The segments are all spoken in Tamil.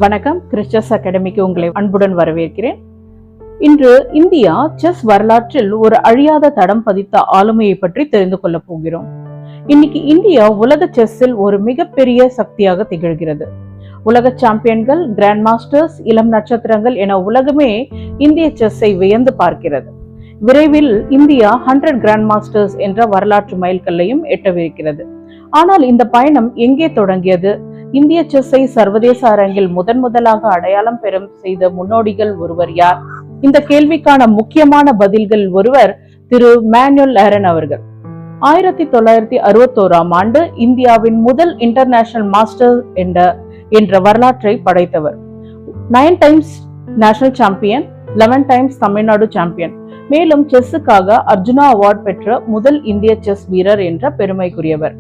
வணக்கம், கிறிஸ்டஸ் அகாடமிக்கு உங்களை அன்புடன் வரவேற்கிறேன். இன்று இந்தியா செஸ் வரலாற்றில் ஒரு அழியாத தடம் பதித்த ஆளுமையை பற்றி தெரிந்து கொள்ள போகிறோம். இன்னைக்கு இந்தியா உலக செஸ்ஸில் ஒரு மிகப்பெரிய சக்தியாக திகழ்கிறது. உலக சாம்பியன்கள், கிராண்ட் மாஸ்டர்ஸ், இளம் நட்சத்திரங்கள் என உலகமே இந்திய செஸ்ஸை வியந்து பார்க்கிறது. விரைவில் இந்தியா 100 கிராண்ட் மாஸ்டர்ஸ் என்ற வரலாற்று மைல்கல்லையும் எட்டவிருக்கிறது. ஆனால் இந்த பயணம் எங்கே தொடங்கியது? இந்திய செஸ்ஸை சர்வதேச அரங்கில் முதலாக அடையாளம் பெற செய்த முன்னோடிகள் ஒருவர் யார்? இந்த கேள்விக்கான முக்கியமான பதில்கள் ஒருவர் திரு மேனுவல் ஏரன் அவர்கள். 1961ஆம் ஆண்டு இந்தியாவின் முதல் இன்டர்நேஷனல் மாஸ்டர் என்ற வரலாற்றை படைத்தவர். 9 times national champion, 11 times Tamil Nadu champion, மேலும் செஸ்ஸுக்காக அர்ஜுனா அவார்ட் பெற்ற முதல் இந்திய செஸ் வீரர் என்ற பெருமைக்குரியவர்.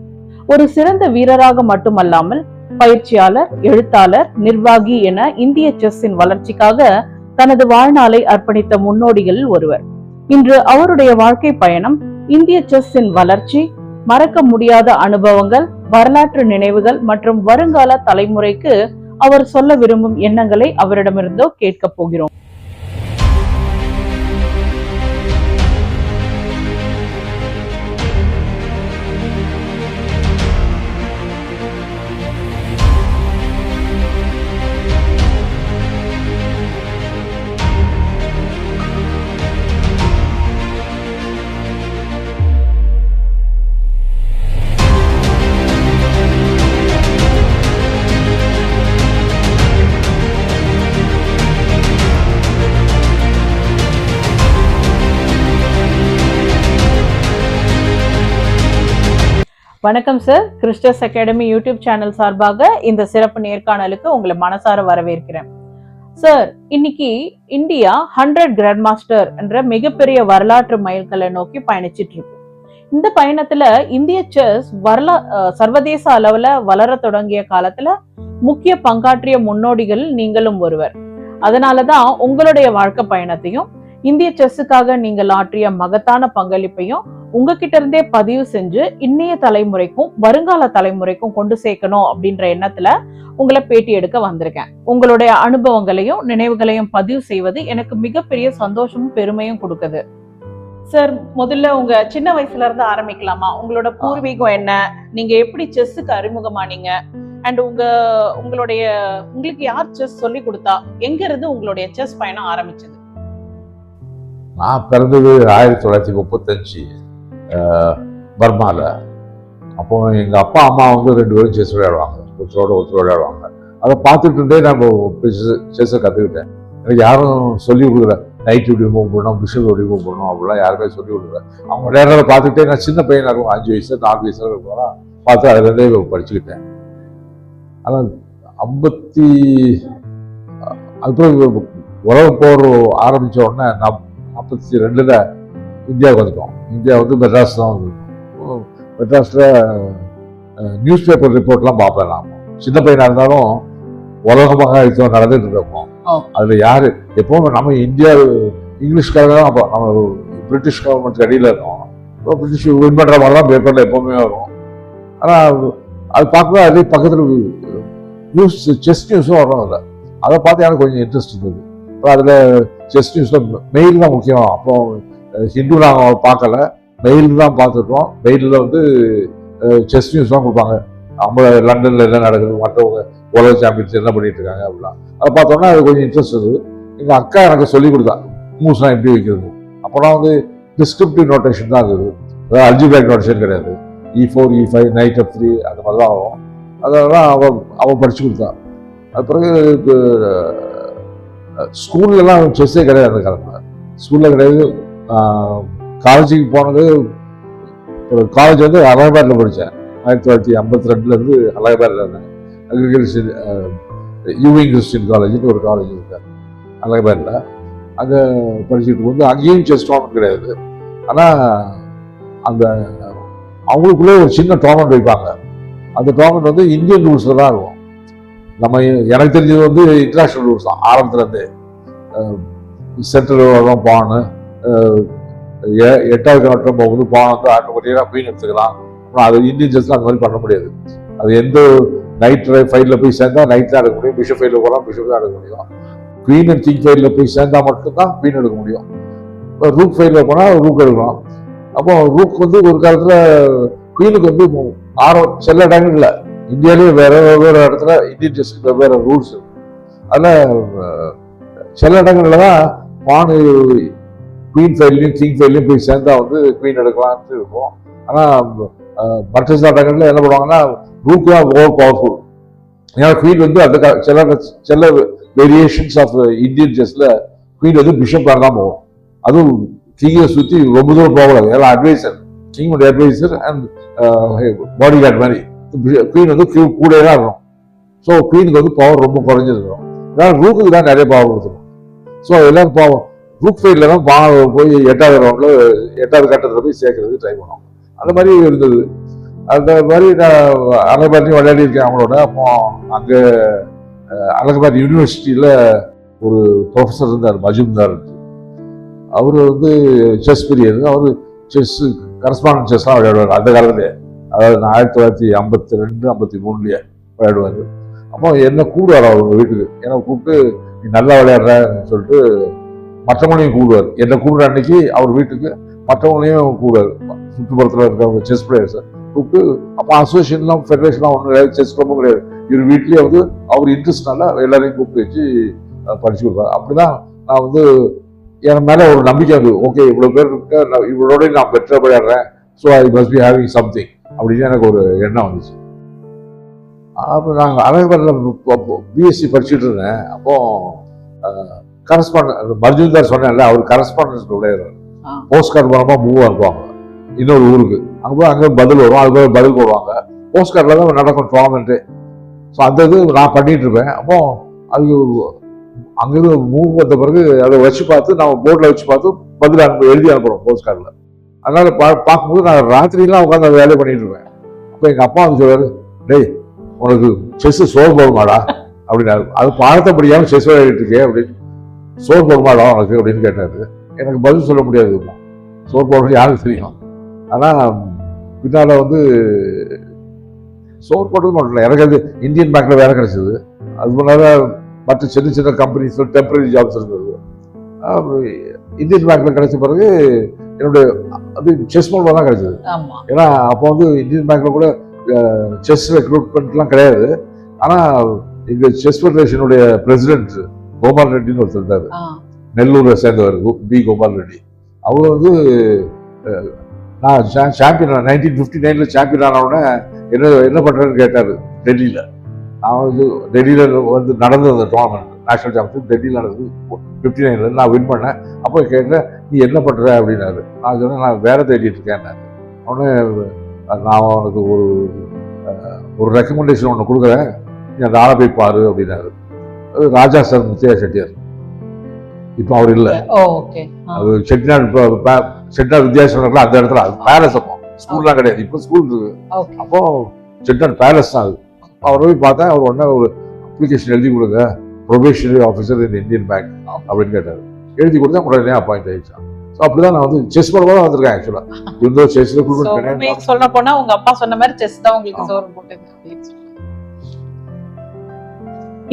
ஒரு சிறந்த வீரராக மட்டுமல்லாமல் பயிற்சியாளர், எழுத்தாளர், நிர்வாகி என இந்திய செஸ்ஸின் வளர்ச்சிக்காக தனது வாழ்நாளை அர்ப்பணித்த முன்னோடிகளில் ஒருவர். இன்று அவருடைய வாழ்க்கை பயணம், இந்திய செஸ்ஸின் வளர்ச்சி, மறக்க முடியாத அனுபவங்கள், வரலாற்று நினைவுகள் மற்றும் வருங்கால தலைமுறைக்கு அவர் சொல்ல விரும்பும் எண்ணங்களை அவரிடமிருந்தோ கேட்க போகிறோம். வணக்கம் சார், கிறிஸ்டஸ் அகாடமி யூடியூப் சேனல் சார்பாக இந்த சிறப்பு நேர்காணலுக்கு உங்களை மனசார வரவேற்கிறேன். சார், இன்னைக்கு இந்தியா 100 கிராண்ட் மாஸ்டர் என்ற மிகப்பெரிய வரலாற்று மைல்கல்லை நோக்கி பயணிச்சிட்டு இருக்கு. இந்த பயணத்துல இந்திய செஸ் சர்வதேச அளவுல வளர தொடங்கிய காலத்துல முக்கிய பங்காற்றிய முன்னோடிகள் நீங்களும் ஒருவர். அதனாலதான் உங்களுடைய வாழ்க்கை பயணத்தையும் இந்திய செஸ்ஸுக்காக நீங்கள் ஆற்றிய மகத்தான பங்களிப்பையும் உங்ககிட்ட இருந்தே பதிவு செஞ்சு இன்னைய தலைமுறைக்கும் வருங்கால தலைமுறைக்கும் கொண்டு சேர்க்கணும் அப்படின்ற எண்ணத்துல உங்களை பேட்டி எடுக்க வந்திருக்கேன். உங்களுடைய அனுபவங்களையும் நினைவுகளையும் பதிவு செய்வது எனக்கு மிகப்பெரிய சந்தோஷமும் பெருமையும் கொடுக்குது. சார், முதல்ல உங்க சின்ன வயசுல இருந்து ஆரம்பிக்கலாமா? உங்களோட பூர்வீகம் என்ன? நீங்க எப்படி செஸ்ஸுக்கு அறிமுகமானீங்க? அண்ட் உங்களுக்கு யார் செஸ் சொல்லி கொடுத்தா? எங்க இருந்து உங்களுடைய செஸ் பயணம் ஆரம்பிச்சது? நான் பிறந்தது 1935 பர்மாவில். அப்போ எங்கள் அப்பா அம்மா வந்து 2 பேரும் செஸ் விளையாடுவாங்க, ஒருத்தரோட விளையாடுவாங்க. அதை பார்த்துட்டு இருந்தே நம்ம செஸ்ஸை கற்றுக்கிட்டேன். எனக்கு யாரும் சொல்லிக் கொடுக்கல, நைட் இப்படி மூவ் பண்ணணும், பிஷப் இப்படி மூவ் பண்ணணும் அப்படிலாம் யாருமே சொல்லிக் கொடுக்கல. அவங்க விளையாடுறத பார்த்துக்கிட்டே, நான் சின்ன பையனாக இருக்கும், 5 வயசு 4 வயசுல இருக்கலாம், பார்த்து அதுலேருந்தே படிச்சுக்கிட்டேன். ஆனால் அதுக்கப்புறம் உலகம் போர் ஆரம்பித்த உடனே 42ல் இந்தியாவுக்கு வந்துட்டோம். இந்தியா வந்து மெட்ராஸ் தான் வந்து. மெட்ராஸில் நியூஸ் பேப்பர் ரிப்போர்ட்லாம் பார்ப்பேன். நான் சின்ன பையனாக இருந்தாலும் உலகமாக யுத்தம் நடந்துட்டு இருக்கோம். அதில் யார் எப்போவுமே நம்ம இந்தியா இங்கிலீஷ்காக தான் நம்ம பிரிட்டிஷ் கவர்மெண்ட் அடியில் இருக்கோம். இப்போ பிரிட்டிஷ் வின் பண்ணுற மாதிரி தான் பேப்பரில் எப்போவுமே வரும். ஆனால் அது பார்க்கும்போது அதே பக்கத்தில் செஸ் நியூஸும் வரும். அதை பார்த்து எனக்கு கொஞ்சம் இன்ட்ரெஸ்ட் இருந்தது. அப்புறம் அதில் செஸ் நியூஸில் மெயில் தான் முக்கியம். அப்போ ஹிந்து நாங்கள் பார்க்கல, மெயில் தான் பார்த்துட்டோம். மெயிலில் வந்து செஸ் நியூஸ் தான் கொடுப்பாங்க. நம்ம லண்டனில் என்ன நடக்குது, மற்றவங்க உலக சாம்பியன்ஸ் என்ன பண்ணிட்டு இருக்காங்க அப்படிலாம். அதை பார்த்தோன்னா அது கொஞ்சம் இன்ட்ரெஸ்ட் இருக்குது. எங்கள் அக்கா எனக்கு சொல்லிக் கொடுத்தா மூவ்ஸ்லாம் எப்படி வைக்கிறது. அப்புறம் வந்து டிஸ்கிரிப்டிவ் நோட்டேஷன் தான் இருக்குது, அதாவது அல்ஜிபிரிக் நோட்டேஷன் கிடையாது. E4 E5 நைட் F3 அந்த மாதிரி தான் ஆகும். அதெல்லாம் அவள் படிச்சு கொடுத்தா. அது பிறகு ஸ்கூல்லலாம் செஸ்ஸே கிடையாது. அந்த காலத்தில் ஸ்கூலில் கிடையாது. காலேஜுக்கு போனது, ஒரு காலேஜ் வந்து அலகாபாத்தில் படித்தேன். 1952 அலகாபாத்தில் இருந்தேன். அக்ரிகல்ச்சர் யூவிங் கிறிஸ்டின் காலேஜ்னு ஒரு காலேஜ் இருக்காரு அலகாபாத்தில். அங்கே படிச்சுட்டு வந்து அங்கேயும் செஸ் டோர்னமெண்ட் கிடையாது. ஆனால் அந்த அவங்களுக்குள்ளே ஒரு சின்ன டோர்னமெண்ட் வைப்பாங்க. அந்த டோர்னமெண்ட் வந்து இந்தியன் ரூல்ஸில் தான் இருக்கும். எனக்கு தெரிஞ்சது வந்து இன்டர்நேஷ்னல் ரூல்ஸ் தான் ஆரம்பத்துலேருந்து. சென்ட்ரல் வரும் பானு, 8வது கட்டம் போகும்போது பானை வந்து ஆட்டோமேட்டிக்காக மீன் எடுத்துக்கலாம். அப்புறம் அது இந்தியன் செஸ்லாம் அந்த மாதிரி பண்ண முடியாது. அது எந்த நைட் ஃபைலில் போய் சேர்ந்தா நைட் தான் எடுக்க முடியும், பிஷப் ஃபைலில் போனால் பிஷப் தான் எடுக்க முடியும். குவீன் அண்ட் கிங் ஃபைலில் போய் சேர்ந்தா மட்டும்தான் குவீன் எடுக்க முடியும். ரூக் ஃபைலில் போனால் ரூக் எடுக்கலாம். அப்போ ரூக் வந்து ஒரு காலத்தில் குவீனுக்கு வந்து சில இடங்கள்ல இந்தியாவிலேயே வேற வெவ்வேறு இடத்துல இந்தியன் செஸ்க்கு வெவ்வேறு ரூல்ஸ் இருக்கு. அதில் சில இடங்கள்ல தான் பானு குவீன் ஃபைல்லையும் கிங் ஃபைல்லையும் போய் சேர்ந்தா வந்து குவீன் எடுக்கலாம்னு இருக்கும். ஆனால் மற்ற சில இடங்கள்ல என்ன பண்ணுவாங்கன்னா ரூக் தான் ஓவர் பவர்ஃபுல். ஏன்னா குவீன் வந்து அந்த சில வேரியேஷன்ஸ் ஆஃப் இந்தியன் செஸ்ல குவீன் வந்து பிஷப் தான் போகும். அதுவும் கிங்கை சுற்றி ரொம்ப தூரம் போகக்கூடாது. ஏன்னா அட்வைசர், கிங்கோட அட்வைசர் அண்ட் பாடி கார்டு மாதிரி குவீன் வந்து கூட தான் இருக்கும். ஸோ குவீனுக்கு வந்து பவர் ரொம்ப குறைஞ்சிருக்கும். அதனால ரூக்குக்கு தான் நிறைய பவர் கொடுத்துரும். ஸோ எல்லாரும் பாவம் ரூக் ஃபைட்ல தான் போய் 8வது ரவுண்ட்ல 8வது கட்டத்தில் போய் சேர்க்கறதுக்கு ட்ரை பண்ணுவோம். அந்த மாதிரி இருந்தது. அந்த மாதிரி நான் அலகாபாத்லையும் விளையாடி இருக்கேன் அவங்களோட. அப்போ அங்கே அலகாபாத் யூனிவர்சிட்டியில் ஒரு ப்ரொஃபஸர் இருந்தார், மஜும்தார். அவர் வந்து செஸ் பீரியட், அவர் செஸ் கரஸ்பாண்டன்ட் செஸ்லாம் விளையாடுவார் அந்த காலத்துலேயே. அதாவது 1952 53 விளையாடுவார். அப்போ என்ன கூடுவார் அவங்க வீட்டுக்கு. ஏன்னா கூப்பிட்டு நீ நல்லா விளையாடுறன்னு சொல்லிட்டு மற்றவங்களையும் கூடுவார். என்னை கூப்பிடுற அன்னைக்கு அவர் வீட்டுக்கு மற்றவங்களையும் கூடுவார். சுற்றுப்புறத்தில் இருக்கிறவங்க செஸ் பிளேயர்ஸை கூப்பிட்டு, அப்போ அசோசியேஷன்லாம் ஃபெடரேஷன்லாம் ஒன்றும் கிடையாது, செஸ் கிளப்பும் கிடையாது. இவர் வீட்லேயே வந்து அவர் இன்ட்ரெஸ்ட்னால எல்லாரையும் கூப்பிட்டு வச்சு படிச்சு கொடுப்பார். அப்படிதான் நான் வந்து என் மேலே ஒரு நம்பிக்கை வந்து ஓகே இவ்வளோ பேர் இருக்க, இவளோட நான் பெட்டராக விளையாடுறேன், so I must be having something அப்படின்னு எனக்கு ஒரு எண்ணம் வந்துச்சு. அப்போ நாங்கள் அலகாபாத்தில் பிஎஸ்சி படிச்சுட்டு இருந்தேன். அப்போ கரஸ்பாண்ட் மர்ஜுந்தார் சொன்னேன்ல, அவர் கரஸ்பாண்டன்ஸ் விளையாடுறாரு. போஸ்ட் கார்டு மூலமாக மூவ் அனுப்புவாங்க இன்னொரு ஊருக்கு. அங்கே போய் அங்கே பதில் வரும், அது போய் பதில் போடுவாங்க. போஸ்ட் கார்டில் தான் நடக்கும் டோர்னமெண்ட்டு. ஸோ அந்த இது நான் பண்ணிட்டு இருப்பேன். அப்போ அது அங்கேருந்து மூவ் வந்த பிறகு அதை வச்சு பார்த்து நம்ம போர்டில் வச்சு பார்த்து பதில் எழுதி அனுப்புகிறோம் போஸ்ட் கார்டில். அதனால பார்க்கும்போது நான் ராத்திரிலாம் உட்காந்து அந்த வேலையை பண்ணிட்டு இருப்பேன். அப்போ எங்கள் அப்பா வந்து சொல்வாரு, டேய் உனக்கு செஸ் சோறு போடுமாடா அப்படின்னாரு. அது பாடத்தை முடியாமல் செஸ் விளையாடிட்டு இருக்கே அப்படின்னு. சோறு போடுமாடா உனக்கு அப்படின்னு கேட்டாரு. எனக்கு பதில் சொல்ல முடியாது. சோறு போடுறது யாருக்கு தெரியும். ஆனால் பின்னால் வந்து சோறு போடுறது மட்டும் இல்லை, எனக்கு அது இந்தியன் பேங்க்ல வேலை கிடைச்சது. அது முன்னால மற்ற சின்ன சின்ன கம்பெனிஸ்ல டெம்பரரி ஜாப்ஸ் இருந்தது. இந்தியன் பேங்க்ல கிடைச்ச பிறகு என்னுடைய அது செஸ் மூலமாக தான் கிடைச்சது. ஏன்னா அப்போ வந்து இந்தியன் பேங்க்ல கூட செஸ் ரெக்ரூட்மெண்ட்லாம் கிடையாது. ஆனால் எங்கள் செஸ் ஃபெடரேஷனுடைய பிரசிடென்ட் கோபால் ரெட்டின்னு ஒருத்தர் இருந்தார், நெல்லூரை சேர்ந்தவர், பி கோபால் ரெட்டி. அவர் வந்து நான் சாம்பியன் 1959 சாம்பியன் ஆனவுடனே என்ன பண்ணுறேன்னு கேட்டார் டெல்லியில். நான் வந்து டெல்லியில் வந்து நடந்தது அந்த டோர்னமெண்ட், நேஷனல் சாம்பியன் டெல்லியில் நடந்தது 59 நான் வின் பண்ணேன். அப்போ கேட்டேன் நீ என்ன பண்ணுற அப்படின்னாரு. நான் சொன்னேன் நான் வேலை தேடிட்டு இருக்கேன். உடனே நான் அவனுக்கு ஒரு ரெக்கமெண்டேஷன் ஒன்று கொடுக்குறேன், நீ அந்த ஆளை போய் பாரு அப்படின்னாரு. அது ராஜா சார் முத்தையா செட்டியார். இப்போ அவர் இல்லை. அது செட்டிநாடு வித்யாசங்கர்லாம் அந்த இடத்துல பேலஸ். அப்போ ஸ்கூல்லாம் கிடையாது, இப்போ ஸ்கூல் இருக்கு. அப்போ செட்டிநாடு பேலஸ் தான் அது. அவரை போய் பார்த்தேன். அவர் உடனே ஒரு அப்ளிகேஷன் எழுதி கொடுங்க, probationary officer in Indian bank அப்படின்னு கேட்டார். எழுதி கொடுத்தா உடனே அப்பாயிண்ட் ஆயிடுச்சான். ஸோ அப்படிதான் நான் வந்து செஸ் மூலமா தான் வந்திருக்கேன். ஆக்சுவலா இந்த செஸ் ரெக்ரூட்மெண்ட் கிடையாது. சொல்ல போனா உங்க அப்பா சொன்ன மாதிரி செஸ் தான் உங்களுக்கு சோறு போட்டது.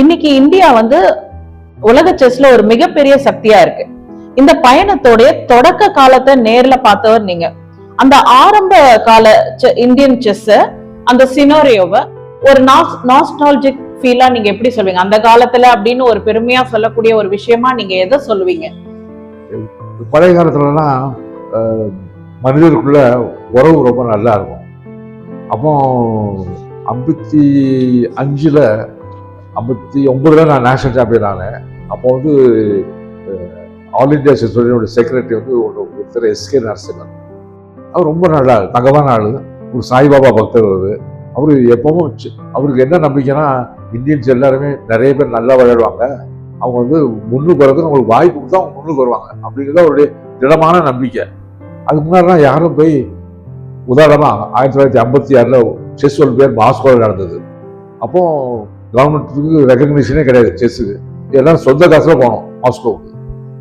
இன்னைக்கு இந்தியா வந்து உலக செஸ்ல ஒரு மிகப்பெரிய சக்தியா இருக்கு. இந்த பயணத்தோடைய தொடக்க காலத்தை நேர்ல பார்த்தவர் நீங்க. அந்த ஆரம்ப கால இந்தியன் செஸ் அந்த சினாரியோவை ஒரு நாஸ்டால்ஜிக் ஃபீலா நீங்க எப்படி சொல்வீங்க? அந்த காலத்துல அப்படின்னு ஒரு பெருமையா சொல்லக்கூடிய ஒரு விஷயமா நீங்க எதை சொல்லுவீங்க? பழைய காலத்துலலாம் மனிதருக்குள்ள உறவு ரொம்ப நல்லா இருக்கும். அப்போ 55ல் 59ல் நான் நேஷனல் சாம்பியன் ஆனேன். அப்போ வந்து ஆல் இந்தியா செஸ்ஸோட செக்ரட்டரி வந்து ஒருத்தர் எஸ்கே நரசிம்மன். அவர் ரொம்ப நல்லா தங்கமான ஆள், ஒரு சாய்பாபா பக்தர். அவர் எப்பவும் அவருக்கு என்ன நம்பிக்கைன்னா இந்தியன்ஸ் எல்லாருமே நிறைய பேர் நல்லா விளையாடுவாங்க, அவங்க வந்து முன்னுக்கு வரதுக்கு அவங்களுக்கு வாய்ப்பு கொடுத்தா அவங்க முன்னுக்கு வருவாங்க அப்படிங்கிறது அவருடைய திடமான நம்பிக்கை. அதுக்கு முன்னாடிலாம் யாரும் போய் உதாரணமா 1956ல் செஸ் ஒலிம்பியாட் மாஸ்கோவில் நடந்தது. அப்போ கவர்மெண்ட்டுக்கு ரெகக்னிஷனே கிடையாது செஸ்ஸுக்கு. எல்லாரும் சொந்த காசுல போனோம் மாஸ்கோவுக்கு.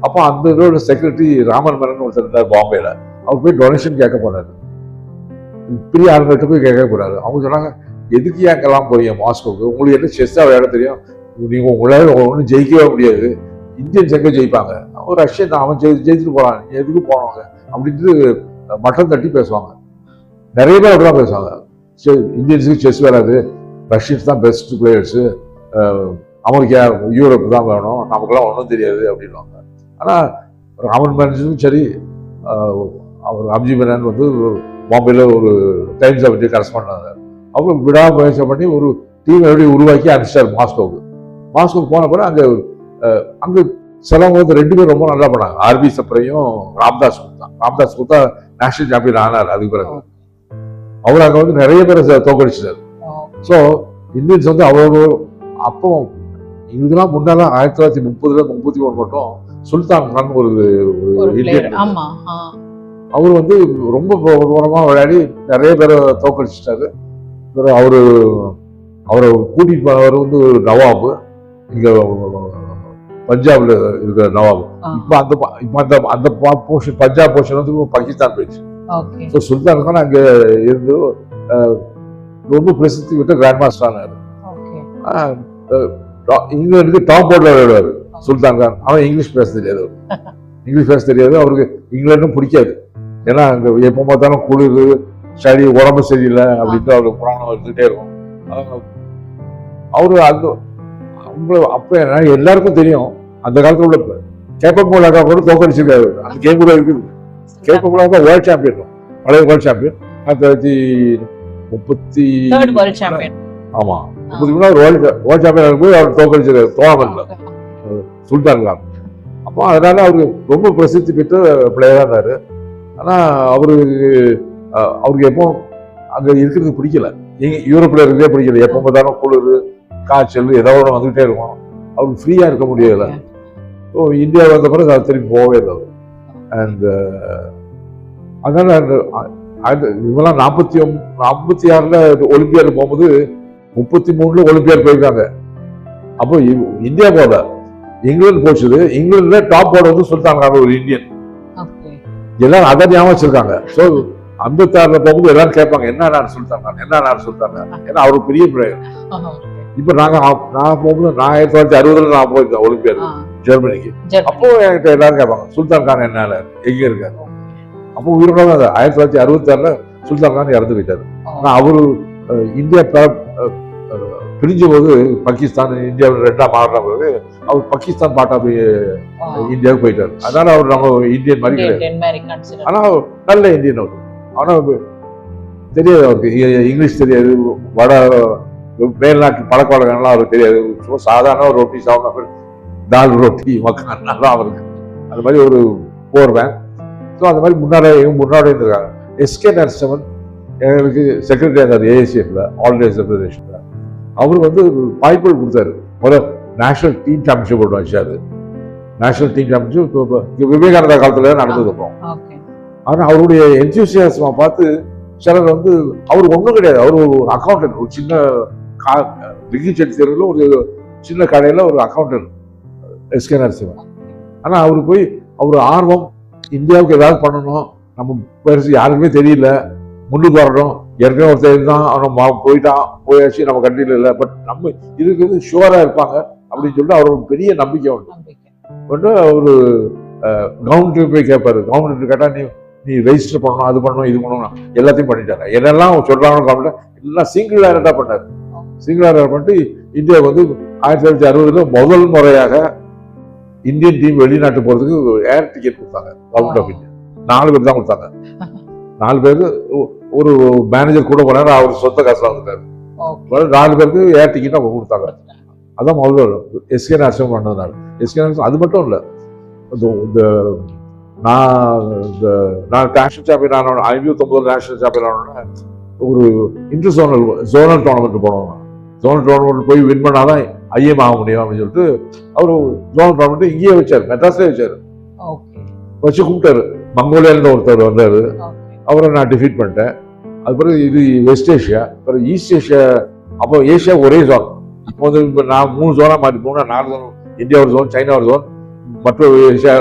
அப்போ அந்த இதோட செக்ரட்டரி ராமன் மரன் ஒருத்தர் இருந்தார் பாம்பேல. அவர் போய் டொனேஷன் கேட்க போனாரு. பெரிய ஆளுங்கிட்ட போய் கேட்க போறாரு. அவங்க சொன்னாங்க எதுக்கு ஏங்கெல்லாம் போறீங்க மாஸ்கோவுக்கு, உங்களுக்கு என்ன செஸ்ஸா விளையாட தெரியும், நீங்க உங்களால ஒன்றும் ஜெயிக்கவே முடியாது, இந்தியன்ஸ் எங்க ஜெயிப்பாங்க, ஒரு ரஷ்யன் தான் அவன் ஜெயிச்சுட்டு போறான், எதுக்கு போனவங்க அப்படின்ட்டு மட்டம் தட்டி பேசுவாங்க. நிறைய பேர் அப்படிதான் பேசுவாங்க. இந்தியன்ஸுக்கு செஸ் வராது, ரஷ்யன்ஸ் தான் பெஸ்ட் பிளேயர்ஸு, அமெரிக்கா யூரோப் தான் வேணும், நமக்குலாம் ஒன்றும் தெரியாது அப்படின்வாங்க. ஆனால் ராமன் பானர்ஜியும் சரி, அவர் அம்ஜி மேனன் வந்து பாம்பேல ஒரு டைம்ஸை பற்றி கரஸ்பாண்ட் ஆனார். அவங்க விடாமுயற்சி பண்ணி ஒரு டீம் எப்படி உருவாக்கி அனுப்பிச்சார் மாஸ்கோவுக்கு. மாஸ்கோவுக்கு போன பிறகு அங்கே சிலவங்க வந்து 2 பேரும் ரொம்ப நல்லா பண்ணாங்க. ஆர்பி சப்ரையும் ராம்தாஸ் குப்தா. ராம்தாஸ் குப்தா நேஷனல் சாம்பியன் ஆனார். அதுக்கு பிறகு அவர் அங்கே வந்து நிறைய பேரை தோக்கடிச்சிட்டார். ஸோ இந்தியன்ஸ் வந்து அவ்வளோ அப்போ இதுக்கெல்லாம் முன்னால 1930-31 மட்டும் சுல்தான் கான் ஒரு இந்தியன், அவர் வந்து ரொம்ப பிரபலமா விளையாடி நிறைய பேரை தோக்கடிச்சிட்டாரு. அவரை கூட்டிட்டு போனவர் வந்து நவாபு, இங்க பஞ்சாப்ல இருக்கிற நவாபு. இப்ப அந்த போர்ஷன் பஞ்சாப் போர்ஷன் வந்து பாகிஸ்தான் போயிடுச்சு. ஸோ சுல்தான் கான் அங்க இருந்து ரொம்ப பிரசித்தி விட்ட கிராண்ட் மாஸ்டர் ஆனாரு. இங்கிலாந்துக்கு டாப் போர்ட்ல விளையாடுவாரு சுல்தான் கான். அவன் இங்கிலீஷ் பேச தெரியாது, அவருக்கு இங்கிலாண்டும் பிடிக்காது. ஏன்னா அங்க எப்போ பார்த்தாலும் குளிர், சளி, உடம்பு சரியில்லை அப்படின்ட்டு அவருக்கு புராணம் வந்துகிட்டே இருக்கும். அவரு அப்ப எல்லாருக்கும் தெரியும், அந்த காலத்துல உள்ள கேப்பமோலாக்கா கூட தோக்கடிச்சிருக்காரு. அந்த கேம் கூட இருக்குது. கேப்பமோலாக்கா வேர்ல்ட் சாம்பியன், பழைய வேர்ல்ட் சாம்பியன், 1930 ஆமா 30 வேர்ல்ட் சாம்பியன் போய் அவர் தோக்கடிச்சிருக்காரு டோர்னமெண்ட்ல சுல்தான் கான். அப்போ அதனால அவருக்கு ரொம்ப பிரசித்தி பெற்ற பிளேயரா இருந்தாரு. ஆனா அவருக்கு எப்போ அங்க இருக்கிறது பிடிக்கல, யூரோப்ல இருக்கிறதே பிடிக்கல. எப்போ பார்த்தாலும் குளிர், காய்ச்சல் ஏதாவது ஒன்று வந்துகிட்டே இருக்கும். அவருக்கு ஃப்ரீயா இருக்க முடியல. ஸோ இந்தியா வந்த பிறகு அது திரும்பி போகவே இல்லை. அண்ட் அதனால இவெல்லாம் 56 ஒலிம்பியாடு போகும்போது 33 ஒலிம்பியாடு போயிருக்காங்க. அப்போ இந்தியா போல இங்கிலாந்து போச்சுது. இங்கிலாந்துல டாப் போர்டு வந்து சுல்தான் கான் ஒரு இந்தியன். எல்லாரும் அதை ஞாபகம் வச்சிருக்காங்க. ஸோ 56 போகும்போது எல்லாரும் கேட்பாங்க என்ன சுல்தான் கான். ஏன்னா அவரு பெரிய பிளேயர். இப்ப நான் போகும்போது 1960 நான் போயிருக்கேன் ஒலிம்பியாடு ஜெர்மனிக்கு. அப்போ என்கிட்ட எல்லாரும் கேட்பாங்க சுல்தான் கான் என்ன எங்க இருக்காரு. அப்போ உயிரோட 1966 சுல்தான் கான் இறந்து போயிட்டாரு. ஆனா அவரு இந்தியா பிரிஞ்ச போது பாகிஸ்தான் இந்தியாவில் 2ஆ மாறின பிறகு அவர் பாகிஸ்தான் பாட்டா போய் இந்தியாவுக்கு போயிட்டாரு. அதனால அவர் நம்ம இந்தியன் மாதிரி கிடையாது. ஆனா நல்ல இந்தியன் அவர். ஆனா தெரியாது அவருக்கு இங்கிலீஷ் தெரியாது, மேல்நாட்டு பழக்க வழக்கம்லாம் அவருக்கு தெரியாது. சும்மா சாதாரண ஒரு ரொட்டி சாப்பிட தால் ரொட்டி மக்கான் அவருக்கு அந்த மாதிரி ஒரு போர்வேன். ஸோ அந்த மாதிரி முன்னாடி இருந்திருக்காங்க. எஸ்கே நரசிம்மன் எங்களுக்கு செக்ரட்டரி இருந்தார் ஏஎஸ்எஃப்ல, ஆல் இந்தியா ஃபெடரேஷன்ல. அவர் வந்து வாய்ப்புகள் கொடுத்தாரு. முதல்ல நேஷனல் டீம் சாம்பியன்ஷிப் ஒன்று வச்சாரு. நேஷனல் டீம் சாம்பியன்ஷிப் விவேகானந்தா காலத்துல நடந்தது. ஆனா அவருடைய என்தூசியாசமா பார்த்து சிலர் வந்து அவர் ஒன்றும் கிடையாது, அவர் ஒரு அக்கௌண்டன்ட், ஒரு சின்ன செட்டி தெருவில் ஒரு சின்ன கடையில ஒரு அக்கௌண்டன்ட் எஸ்கே நரசிம்மன். ஆனா அவரு போய் அவர் ஆர்வம் இந்தியாவுக்கு ஏதாவது பண்ணணும், நம்ம பெருசு யாருக்குமே தெரியல, முன்னுக்கு வரணும். ஏற்கனவே ஒருத்தர் தான் அவன் போயாச்சு, நம்ம கண்ட்ரியில் இல்லை, பட் நம்ம இதுக்கு வந்து ஷுவரா இருப்பாங்க அப்படின்னு சொல்லிட்டு அவருக்கு பெரிய நம்பிக்கை உண்டு. அவரு கவர்மெண்ட் போய் கேட்பாரு. கவர்மெண்ட் கேட்டா நீ ரெஜிஸ்டர் பண்ணணும், அது பண்ணணும், இது பண்ணணும், எல்லாத்தையும் பண்ணிட்டாங்க. என்னெல்லாம் சொல்றாங்க கவர்மெண்ட் எல்லாம் சிங்கிள் ஹேண்டா பண்ணாரு. சிங்கிள் ஹேண்டா பண்ணிட்டு இந்தியா வந்து 1960 முதல் முறையாக இந்தியன் டீம் வெளிநாட்டு போறதுக்கு ஏர் டிக்கெட் கொடுத்தாங்க. கவர்மெண்ட் ஆஃப் இந்தியா 4 பேர் தான் கொடுத்தாங்க. 4 பேருக்கு ஒரு மேனேஜர் கூட போனாரு, அவர் சொந்த காசுல வந்துட்டாரு. 4 பேருக்கு ஏர் டிக்கெட் அவங்க கொடுத்தாங்க. அதான் முதல்ல எஸ்கே நரசிம்மன் பண்ணதுனால. எஸ்கே நரசிம்மன் அது மட்டும் இல்லை, நான் நேஷனல் சாம்பியன் ஆனோட 59 நேஷனல் சாம்பியன் ஆனோட ஒரு இன்டர் ஜோனல் டோர்னமெண்ட் போனோம். ஜோனல் டோர்னமெண்ட் போய் வின் பண்ணாதான் ஐஎம் ஆக முடியும் அப்படின்னு சொல்லிட்டு அவரு ஜோனல் டோர்னமெண்ட் இங்கேயே வச்சாரு, மெட்ராஸ்லேயே வச்சாரு. வச்சு கூப்பிட்டாரு. மங்கோலியால ஒருத்தர் வந்தாரு, அவரை நான் டிஃபீட் பண்ணிட்டேன். அது பிறகு இது வெஸ்ட் ஏஷியா, பிறகு ஈஸ்ட் ஏஷியா. அப்போ ஏஷியா ஒரே ஜோன். இப்போ வந்து இப்போ நான் 3 ஜோனா மாறி போனா 4 ஜோன், இந்தியா ஒரு ஜோன், சைனா ஒரு ஜோன், மற்ற ஏஷியா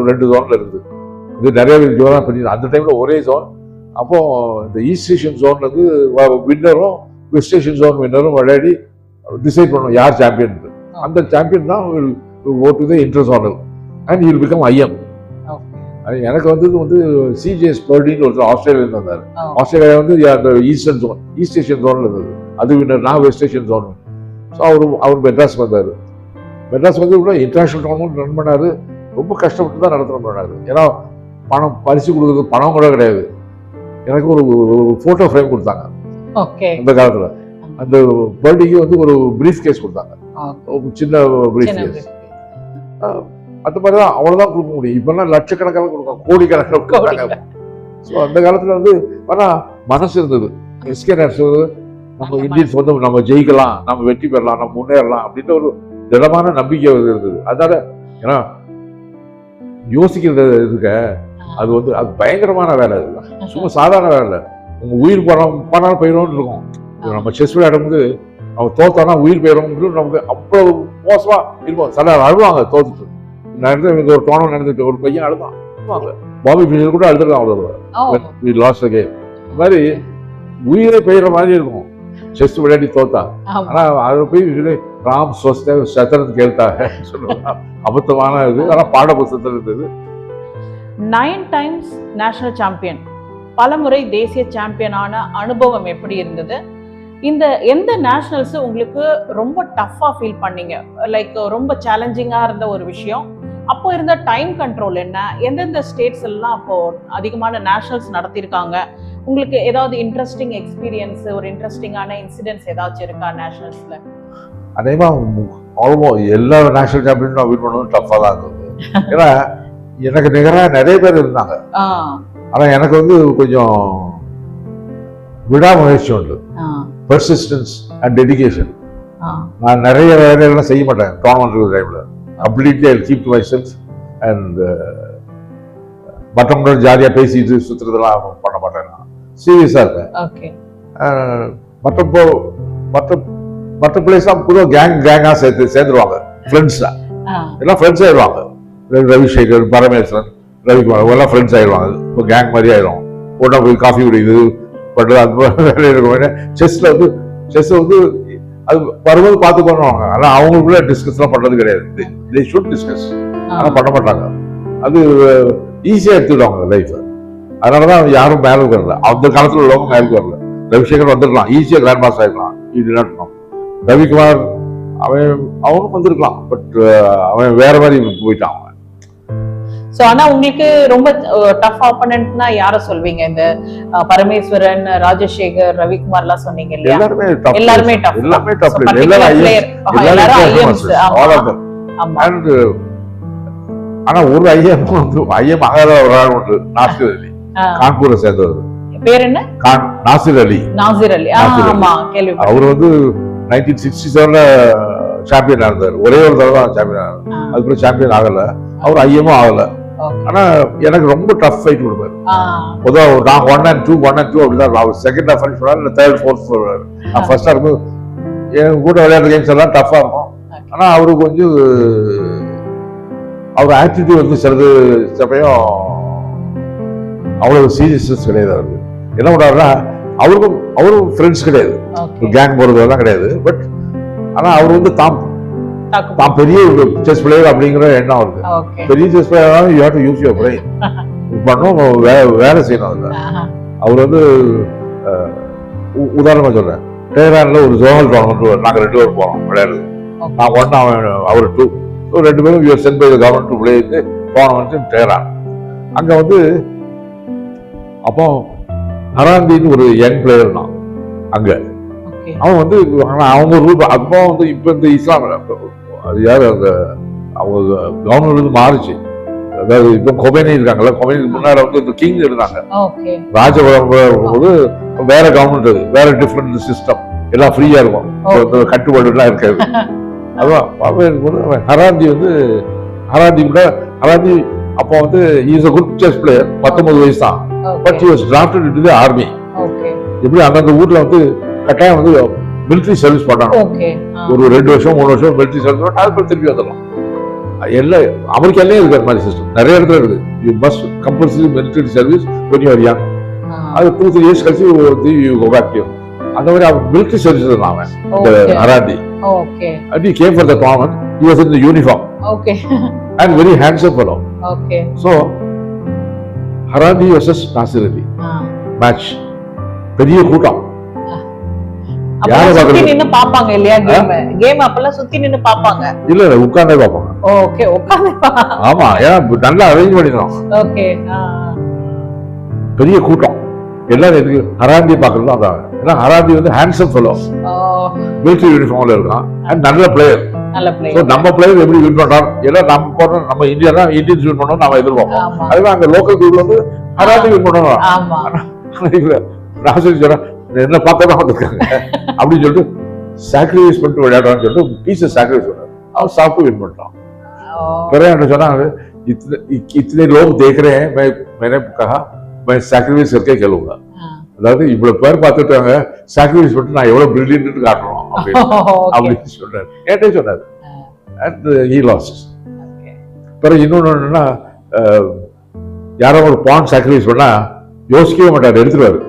2 ஜோன்ல இருக்குது. இது நிறைய ஜோனா பிரிஞ்சு அந்த டைம்ல ஒரே ஜோன். அப்போ இந்த ஈஸ்ட் ஏஷியன் ஜோன்ல இருந்து வின்னரும் வெஸ்ட் ஏஷியன் ஜோன் வின்னரும் விளையாடி டிசைட் பண்ணுவோம் யார் சாம்பியன். அந்த சாம்பியன் தான் go to the inter zonal and he will become IM. எனக்கு வந்து சிஜேஎஸ் பர்டின்னு ஒருத்தர் ஆஸ்திரேலியாவில் வந்தார். ஆஸ்திரேலியா வந்து அந்த ஈஸ்டர்ன் ஜோன், ஈஸ்ட் ஏஷியன் ஜோனில் இருந்தது. அது வின்னர், நான் வெஸ்ட் ஏஷியன் ஜோன். ஸோ அவர் மெட்ராஸ்க்கு வந்தார். மெட்ராஸ் வந்து கூட இன்டர்நேஷனல் டோர்னமெண்ட் ரன் பண்ணார். ரொம்ப கஷ்டப்பட்டு தான் நடத்தணும் பண்ணார். ஏன்னா பணம் பரிசு கொடுக்குறது பணம் கூட கிடையாது. எனக்கு ஒரு ஃபோட்டோ ஃப்ரேம் கொடுத்தாங்க அந்த காலத்தில். அந்த பர்த்டேக்கு வந்து ஒரு பிரீஃப் கேஸ் கொடுத்தாங்க, சின்ன பிரீஃப் கேஸ். அந்த மாதிரி தான் அவ்வளோதான் கொடுக்க முடியும். இப்பெல்லாம் லட்சக்கணக்கான கொடுப்பாங்க, கோடிக்கணக்கில் கொடுத்தாங்க. ஸோ அந்த காலத்தில் வந்து ஆனால் மனசு இருந்தது. எஸ்கே நேஷனல் நம்ம இந்தியன்ஸ் வந்து நம்ம ஜெயிக்கலாம், நம்ம வெற்றி பெறலாம், நம்ம முன்னேறலாம் அப்படின்ற ஒரு திடமான நம்பிக்கை இருந்தது. அதனால ஏன்னா யோசிக்கிறது இருக்க அது வந்து அது பயங்கரமான வேலை. அதுதான் சும்மா சாதாரண வேலை இல்லை. உங்க உயிர் போனாலும் போயிடும்னு இருக்கும். நம்ம செஸ் விளையாடும்போது நம்ம தோத்தானா உயிர் போயிடும் நமக்கு அவ்வளவு மோசமா இருக்கும். சில அழுவாங்க தோத்துட்டு. நடந்து ஒரு டோர்னமெண்ட் நடந்துட்டு ஒரு பையன் அழுதான், பாபி ஃபிஷர் கூட அழுதுருக்கான் அவ்வளவு லாஸ்ட் கேம். இந்த மாதிரி உயிரை பெய்கிற மாதிரி இருக்கும் செஸ் விளையாடி தோத்தா. ஆனா அதை போய் ராம் ஸ்வஸ்த சத்திரன் கேட்டாங்க சொல்லுவாங்க. அபத்தமான இது. ஆனா பாட புத்தகத்தில் இருந்தது. 9 times நேஷனல் சாம்பியன், பலமுறை தேசிய சாம்பியனான அனுபவம் எப்படி இருந்தது? இந்த எந்த நேஷனல்ஸ் உங்களுக்கு ரொம்ப டஃப்பா ஃபீல் பண்ணீங்க? லைக் ரொம்ப சேலஞ்சிங்கா இருந்த ஒரு விஷயம். அப்போ இருந்த டைம் கண்ட்ரோல் என்ன? எந்தெந்த ஸ்டேட்ஸ் எல்லாம் அப்போ அதிகமான நேஷனல்ஸ் நடத்தியிருக்காங்க? உங்களுக்கு ஏதாவது இன்ட்ரெஸ்டிங் எக்ஸ்பீரியன்ஸ், ஒரு இன்ட்ரெஸ்டிங்கான இன்சிடென்ட்ஸ் ஏதாச்சும் இருக்கா நேஷனல்ஸ்ல? அதேமா ஆல்மோஸ்ட் எல்லா நேஷனல் சாம்பியனும் நான் வின் பண்ணணும் டஃப்பா தான் இருந்தது. ஏன்னா எனக்கு நிகராக நிறைய பேர் இருந்தாங்க. ஆனா எனக்கு வந்து கொஞ்சம் விடாமுயற்சி உண்டு, பெர்சிஸ்டன்ஸ் அண்ட் டெடிகேஷன். நான் நிறைய வேலைகள்லாம் செய்ய மாட்டேன் டோர்னமெண்ட் டைம்ல. Completely I keep to my self and மற்றவங்களோட ஜாலியாக பேசிட்டு சுற்றுறதெல்லாம் பண்ண மாட்டேன். நான் சீரியஸாக இருக்கேன். மற்ற பிளேஸ்லாம் புதுவாக கேங்காக சேர்ந்துருவாங்க, ஃப்ரெண்ட்ஸாக எல்லாம் ஃப்ரெண்ட்ஸ் ஆயிடுவாங்க. ரவிசேகர், பரமேஸ்வரன், ரவிக்குமார் எல்லாம் ஃப்ரெண்ட்ஸ் ஆயிடுவாங்க. இப்போ கேங் மாதிரி ஆயிடும். ஒன்றா போய் காஃபி குடிக்குது பண்ணுறது அது வேலை இருக்கும். செஸ் வந்து அது வரும்போது பார்த்து பண்ணுவாங்க. ஆனால் அவங்களுக்குள்ள டிஸ்கஸ்லாம் பண்ணுறது கிடையாது. தே ஷுட் டிஸ்கஸ், ஆனால் பண்ண மாட்டாங்க. அது ஈஸியாக எடுத்துக்கிடுவாங்க லைஃப். அதனால தான் யாரும் மேலுக்கு வரல. அந்த காலத்தில் உள்ளவங்க மேலுக்கு வரல. ரவிசேகர் வந்துருக்கலாம், ஈஸியாக கிராண்ட் மாஸ்டர் ஆகிருக்கலாம். இது நடக்கும். ரவிக்குமார் அவனும் வந்திருக்கலாம், பட் அவன் வேற மாதிரி போயிட்டான். சோ ஆனா உங்களுக்கு ரொம்ப டஃப் ஆப்போனன்ட்னா யார சொல்வீங்க? இந்த பரமேஸ்வரன், ராஜசேகர், ரவிக்குமார் எல்லாம் சொன்னீங்க இல்லையா? எல்லாருமே டஃப். ஆனா ஒரு ஐயம் ஆகாத ஒரு ஆள் உண்டு, நாசிர் அலி, கான்பூரை சேர்ந்தவர். பேர் என்ன? நாசிர் அலி. அவர் வந்து 1967 சாம்பியன் இருந்தார். ஒரே ஒரு தடவை தான் சாம்பியன் ஆனார். அதுக்கப்புறம் சாம்பியன் ஆகல. அவர் ஐயமும் ஆகல. ஆனா எனக்கு ரொம்ப டஃப் ஃபைட் கொடுப்பாரு. பொதுவாக நான் 1 and 2 அப்படிதான். அவர் செகண்ட் ஹாஃப் சொன்னார், இல்லை தேர்ட் ஃபோர்த் சொல்றாரு. நான் ஃபர்ஸ்ட் ஹாஃப் என் கூட விளையாடுற கேம்ஸ் எல்லாம் டஃப்பா இருக்கும். ஆனா அவருக்கு கொஞ்சம் அவர் ஆட்டிடியூட் வந்து சிலது சமயம் அவ்வளவு சீரியஸ்னஸ் கிடையாது. அவருக்கு என்ன பண்றாருன்னா அவரும் ஃப்ரெண்ட்ஸ் கிடையாது, கேங் போறதெல்லாம் கிடையாது. பட் ஆனா அவர் வந்து தான் பெரிய செஸ் பிளேயர் அப்படிங்கிற எண்ணம் அவருக்கு. பெரிய chess player you have to use your brain பண்ணும், வேலை செய்யணும். அதுல அவர் வந்து உதாரணமா சொல்றேன், டெஹரான்ல ஒரு ஜோனல் டோர்னமெண்ட் நாங்க 2 பேரும் போறோம் விளையாடுறது. நான் 1, அவர் 2, 2 பேரும் were sent by the government to play tournament in Tehran. அங்க வந்து அப்போ ஹராந்தின்னு ஒரு யங் பிளேயர் தான் அங்க. அவன் வந்து அவங்க ரூல் அப்போ வந்து இப்ப இந்த இஸ்லாம் அது யாரு அந்த அவங்க கவர்மெண்ட் வந்து மாறுச்சு. அதாவது இப்போ கொபேனி இருக்காங்கல்ல, கொபேனிக்கு முன்னாடி வந்து இந்த கிங் இருந்தாங்க. ராஜபுரம் போது வேற கவர்மெண்ட், வேற டிஃப்ரெண்ட் சிஸ்டம், எல்லாம் ஃப்ரீயா இருக்கும், கட்டுப்பாடு எல்லாம் இருக்காது. அதான் ஹராந்தி வந்து ஹராந்தி அப்போ வந்து is a good chess player, 19 வயசு தான். But he was drafted into the army. எப்படி அந்தந்த ஊர்ல வந்து கட்டாயம் வந்து மிலிட்டரி சர்வீஸ் பண்ணணும். ஒரு 2 வருஷம் 3 வருஷம் மிலிட்டரி சர்வீஸ் பண்ணா அதுக்கு திருப்பி வந்துடலாம். எல்லாம் அமெரிக்காலே இருக்கு அது மாதிரி சிஸ்டம், நிறைய இடத்துல இருக்குது. You must compulsory military service when you are young. அது 2-3 years கழிச்சு யூ go back to அந்த மாதிரி அவன் மிலிட்டரி சர்வீஸ் அவன் Okay. ஹராண்டி. Okay. And he came for the tournament. He was in the uniform Okay. and very handsome fellow. Okay. So Harandi versus Nasir Ali match, பெரிய கூட்டம். யாரை சுத்தி பார்க்கறது? நின்னு பாப்பாங்க இல்லையா கேம் அப்பெல்லாம் சுத்தி நின்னு பாப்பாங்க. இல்ல உட்கார்ந்தே பார்ப்பாங்க. ஓகே உட்கார்ந்து. ஆமா, ஏன்னா நல்லா அரேஞ்ச் பண்ணிருந்தோம். ஓகே. பெரிய கூட்டம் எல்லாரும் எதுக்கு ஹராண்டி பாக்குறதும் அதான். ஏன்னா ஹராண்டி வந்து ஹேண்ட்ஸம் ஃபெலோ, மிலிட்டரி யூனிஃபார்ம்ல இருக்கான் அண்ட் நல்ல பிளேயர். நல்ல பிளேயர். சோ நம்ம பிளேயர் எப்படி வின் பண்றாரு, ஏன்னா நம்ம போறோம், நம்ம இந்தியா தான் இந்தியன்ஸ் வின் பண்ணோம் நம்ம எதிர்பார்ப்போம். அதுவே அங்க லோக்கல் குரூப்ல வந்து ஹராண்டி வின் பண்ணுவாங்க. ஆமா. ராசன் சொல்றேன் என்ன பார்த்தா வந்திருக்காங்க அப்படின்னு சொல்லிட்டு சாக்ரிஃபைஸ் பண்ணிட்டு விளையாடுறான்னு சொல்லிட்டு பீஸை சாக்ரிஃபைஸ் பண்ணாரு. அவன் சாப்பிட்டு வின் பண்ணிட்டான். फिर என்ன சொன்னாங்க, इतने लोग देख रहे हैं, मैंने कहा मैं सैक्रिफाइस करके खेलूंगा. அதாவது இவ்வளவு பேர் பார்த்துட்டாங்க, சாக்ரிஃபைஸ் பண்ணிட்டு நான் எவ்வளவு பிரில்லியன்ட் காட்டணும் அப்படின்னு சொன்னாரு. என்கிட்ட சொன்னாரு. And he lost. பிறகு இன்னொன்னு என்னன்னா, யாரோ ஒரு பாயிண்ட் சாக்ரிஃபைஸ் பண்ணா யோசிக்கவே மாட்டாரு, எடுத்துருவாரு.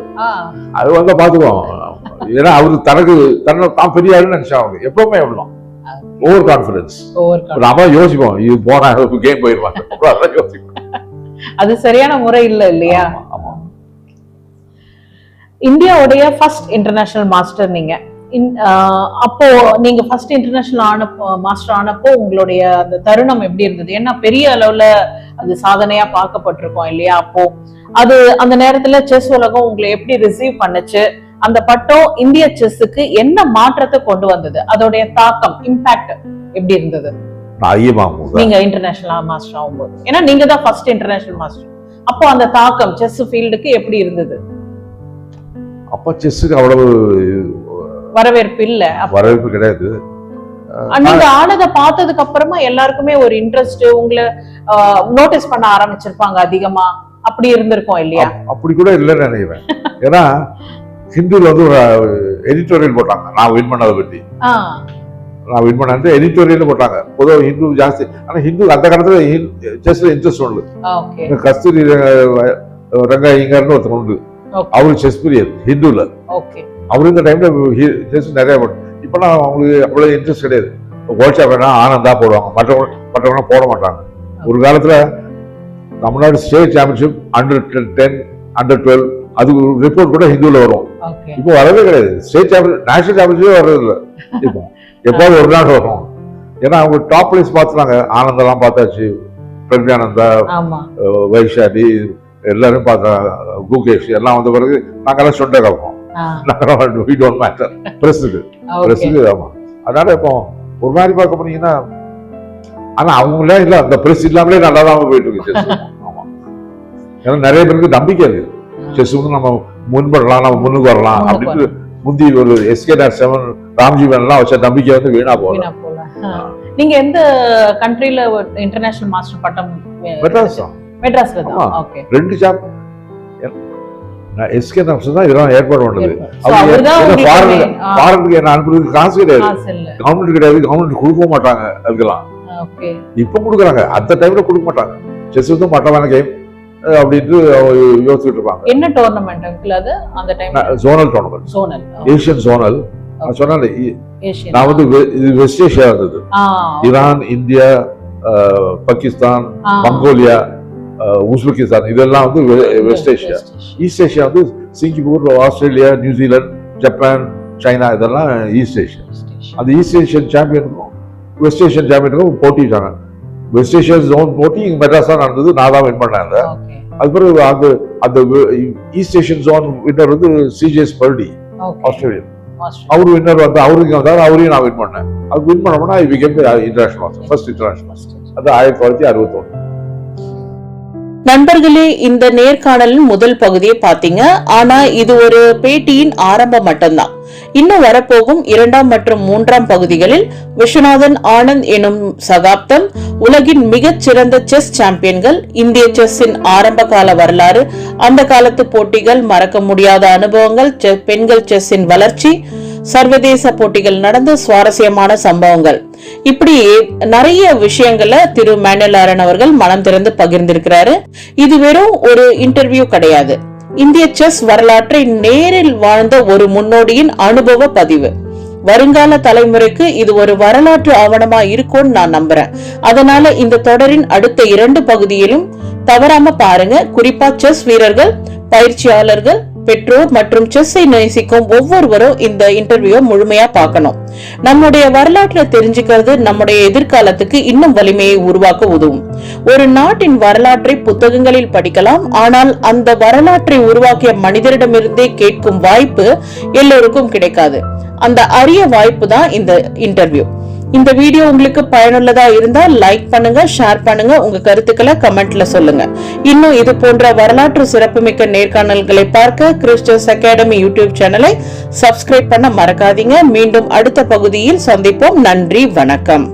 அது வந்து பாத்துக்குவோம். ஏன்னா அவரு தன்னை தான் பெரிய ஆளுன்னு நினைச்சாங்க. எப்பவுமே எவ்வளவு ஓவர் கான்பிடன்ஸ். நாம யோசிப்போம், இது போனா கேம் போயிருவாங்க. அது சரியான முறை இல்லையா? இந்தியாவுடைய ஃபர்ஸ்ட் இன்டர்நேஷனல் மாஸ்டர் நீங்க. அப்போ நீங்க ஃபர்ஸ்ட் இன்டர்நேஷனல் மாஸ்டர் ஆனப்போ உங்களுடைய அந்த தருணம் எப்படி இருந்தது? ஏன்னா பெரிய அளவுல அது சாதனையா பார்க்கப்பட்டிருக்கோம் இல்லையா? அப்போ அது அந்த நேரத்துல செஸ் உலகம் உங்களை எப்படி ரிசீவ் பண்ணுச்சு? அந்த பட்டம் இந்திய செஸ்ஸுக்கு என்ன மாற்றத்தை கொண்டு வந்தது? அதோடைய தாக்கம், இம்பாக்ட் எப்படி இருந்தது நீங்க இன்டர்நேஷனல் மாஸ்டர் ஆகும்போது? ஏன்னா நீங்க தான் ஃபர்ஸ்ட் இன்டர்நேஷனல் மாஸ்டர். அப்போ அந்த தாக்கம் செஸ் ஃபீல்டுக்கு எப்படி இருந்தது? அப்ப செஸ்ஸுக்கு அவ்வளவு வரவேற்பு இல்ல, வரவேற்பு கிடையாது. நீங்க ஆனதை பார்த்ததுக்கு அப்புறமா எல்லாருக்குமே ஒரு இன்ட்ரெஸ்ட், உங்களை நோட்டீஸ் பண்ண ஆரம்பிச்சிருப்பாங்க அதிகமா. அப்படி இருந்திருக்கும் இல்லையா? அப்படி கூட இல்லைன்னு நினைக்கிறேன். ஏன்னா ஹிந்துல வந்து ஒரு எடிட்டோரியல் போட்டாங்க நான் வின் பண்ணதை பத்தி. நான் வின் பண்ண எடிட்டோரியல் போட்டாங்க. பொதுவாக ஹிந்து ஜாஸ்தி. ஆனா ஹிந்து அந்த காலத்துல செஸ்ல இன்ட்ரெஸ்ட் உண்டு. கஸ்தூரி ரங்காயிங்கர்னு ஒருத்தர் உண்டு. அவரு செஸ் பிரியர் ஹிந்துல. அவரு இந்த டைம்ல செஸ் நிறைய போட்டு. இப்பெல்லாம் அவங்களுக்கு அவ்வளவு இன்ட்ரெஸ்ட் கிடையாது. வேர்ல்ட் சாம்பியன் வேணா ஆனந்தா போடுவாங்க, மற்றவங்க போட மாட்டாங்க. ஒரு காலத்துல Tamil Nadu state championship under 10 under 12 அது ரிப்போர்ட் கூட ஹிந்துல வரும். இப்போ வரவே கிடையாது. ஸ்டேட் சாம்பியன் நேஷனல் சாம்பியன்ஷிப் வர்றது இல்லை. இப்போ எப்போது ஒரு நாள் வரும். ஏன்னா அவங்க டாப் பிளேஸ் பார்த்துட்டாங்க. ஆனந்தெல்லாம் பார்த்தாச்சு, பிரக்ஞானந்தா, வைஷாலி எல்லாரும் பார்த்தாங்க, குகேஷ் எல்லாம் வந்த பிறகு நாங்கெல்லாம் சொண்டை காப்போம். ஆமா. அதனால இப்போ ஒரு மாதிரி பார்க்க போனீங்கன்னா, ஆனா அவங்களே இல்ல, அந்த பிரஸ் இல்லாமலே நல்லா தான் போயிட்டு இருக்கு. ஆமா. ஏன்னா நிறைய பேருக்கு நம்பிக்கை இருக்கு, செஸ் வந்து நம்ம முன்படலாம், நம்ம முன்னுக்கு வரலாம் அப்படின்னு. முந்தி ஒரு SK.7 ராம்ஜீவன் எல்லாம் வச்ச நம்பிக்கை வந்து வீணா போகல. நீங்க எந்த கண்ட்ரில இன்டர்நேஷனல் மாஸ்டர் பட்டம்? மெட்ராஸ்ல தான். ஓகே. 2 சாப் SK தான் இதெல்லாம் ஏற்பாடு பண்ணது. ஃபாரினுக்கு என்ன அனுப்புறதுக்கு காசு கிடையாது, கவர்மெண்ட் கிடையாது, கவர்மெண்ட் கொடுக்க மாட்டாங்க. அதுக்கெல்லாம் இப்ப கொடுக்குறாங்க, அந்த டைம்ல கொடுக்க மாட்டாங்க. செஸ் வந்து மட்டமான கேம் அப்படின்ட்டு யோசிச்சுட்டு இருப்பாங்க. என்ன டோர்னமெண்ட் அது அந்த டைம்ல? Zonal tournament. Zonal, Asian zonal. சொன்னால நான் வந்து இது வெஸ்ட் ஏஷியா இருந்தது. Iran, India, Pakistan, Mongolia, Uzbekistan இதெல்லாம் வந்து வெஸ்ட் ஏஷியா. ஈஸ்ட் ஏஷியா வந்து Singapore, Australia, New Zealand, Japan, China இதெல்லாம் ஈஸ்ட் ஏஷியா. அந்த ஈஸ்ட் ஏஷியன் சாம்பியனுக்கும் வெஸ்ட் ஏஷியன் சாம்பியனுக்கும் போட்டிட்டாங்க. வெஸ்ட் ஏஷியா ஜோன் போட்டி இங்க மெட்ராஸ் தான் நடந்தது. நான் தான் வின் பண்ணேன். அது பிறகு அந்த ஈஸ்ட் ஏஷியன் ஜோன் வின்னர் வந்து CJS பர்டி, ஆஸ்திரேலியா. அவரு வின்னர் வந்து அவருக்கு வந்தாரு, அவரையும் நான் வின் பண்ணேன். அது வின் பண்ணோம்னா I became international master, first international master. அது 1961. நண்பர்களே, இந்த நேர்காணலின் முதல் பகுதியை பாத்தீங்க. ஆனா இது ஒரு பேட்டியின் ஆரம்பம் மட்டும்தான். இன்னும் வரப்போகும் 2ஆம் மற்றும் 3ஆம் பகுதிகளில் விஸ்வநாதன் ஆனந்த் எனும் சகாப்தம், உலகின் மிகச் சிறந்த செஸ் சாம்பியன்கள், இந்திய செஸ்ஸின் ஆரம்ப கால வரலாறு, அந்த காலத்து போட்டிகள், மறக்க முடியாத அனுபவங்கள், பெண்கள் செஸ்ஸின் வளர்ச்சி, சர்வதேச போட்டிகள் நடந்த சுவாரஸ்யமான சம்பவங்கள், இப்படி நிறைய விஷயங்களை திரு மேனுவல் ஆரன் அவர்கள் மனம் திறந்து பகிர்ந்திருக்கிறாரு. இது வெறும் ஒரு இன்டர்வியூ கிடையாது, இந்திய செஸ் வரலாற்றை நேரில் வாழ்ந்த ஒரு முன்னோடியின் அனுபவ பதிவு. வருங்கால தலைமுறைக்கு இது ஒரு வரலாற்று ஆவணமா இருக்கும்னு நான் நம்புறேன். அதனால இந்த தொடரின் அடுத்த 2 பகுதியிலும் தவறாம பாருங்க. குறிப்பா செஸ் வீரர்கள், பயிற்சியாளர்கள், பெற்றோர் மற்றும் செஸ்ஸை நேசிக்கும் ஒவ்வொருவரும் இந்த இன்டர்வியூ முழுமையா பார்க்கணும். நம்முடைய வரலாற்றை தெரிஞ்சுக்கிறது நம்முடைய எதிர்காலத்துக்கு இன்னும் வலிமையை உருவாக்க உதவும். ஒரு நாட்டின் வரலாற்றை புத்தகங்களில் படிக்கலாம், ஆனால் அந்த வரலாற்றை உருவாக்கிய மனிதரிடமிருந்தே கேட்கும் வாய்ப்பு எல்லோருக்கும் கிடைக்காது. அந்த அரிய வாய்ப்பு தான் இந்த இன்டர்வியூ. இந்த வீடியோ உங்களுக்கு பயனுள்ளதா இருந்தா லைக் பண்ணுங்க, ஷேர் பண்ணுங்க, உங்க கருத்துக்களை கமெண்ட்ல சொல்லுங்க. இன்னும் இது போன்ற வரலாற்று சிறப்புமிக்க நேர்காணல்களை பார்க்க கிறிஸ்டஸ் அகாடமி யூடியூப் சேனலை சப்ஸ்கிரைப் பண்ண மறக்காதீங்க. மீண்டும் அடுத்த பகுதியில் சந்திப்போம். நன்றி, வணக்கம்.